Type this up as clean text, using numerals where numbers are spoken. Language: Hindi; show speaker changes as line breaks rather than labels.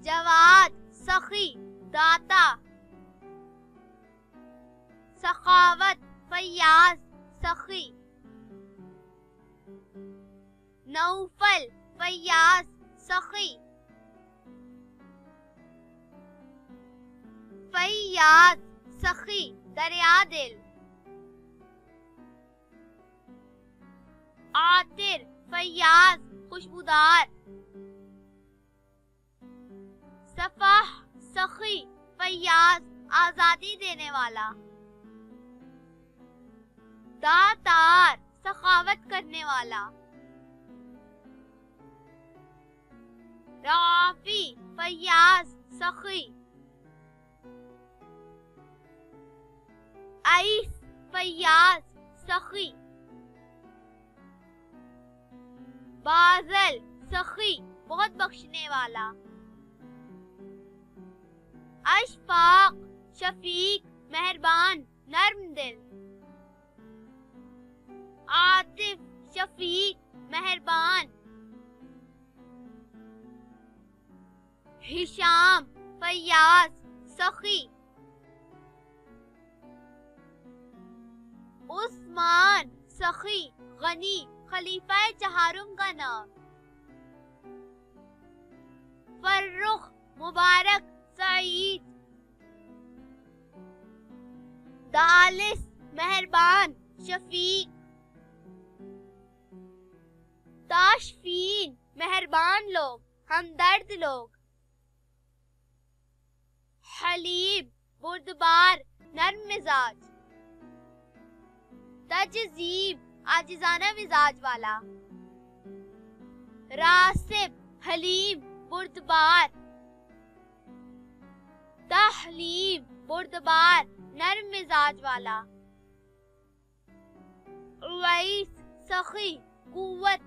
जवाद सखी दाता, सखावत फैयाज सखी, नौफल फैयाज सखी, फैयाज सखी दरिया दिल, आतिर फैयाज खुशबूदार, सफाह सखी फैयाज आजादी देने वाला, दातार सखावत करने वाला, राफी फैयाज सखी, आइस फैयाज सखी, बाजल सखी बहुत बख्शने वाला, अशफाक शफीक मेहरबान नर्म दिल, आतिफ शफीक मेहरबान, हिशाम फैयाज सखी, उस्मान सखी गनी खलीफा चहारुम का नाम, फर्रुख मुबारक सईद, दालिस मेहरबान शफीक, ताशफीन मेहरबान लोग हमदर्द लोग, हलीब बुर्दबार नर्म मिजाज, तजजीब आजिजाना मिजाज वाला, रासिब हलीम बुर्दबार, तहलीम बुर्दबार नर्म मिजाज वाला, उवैस सखी कुव्वत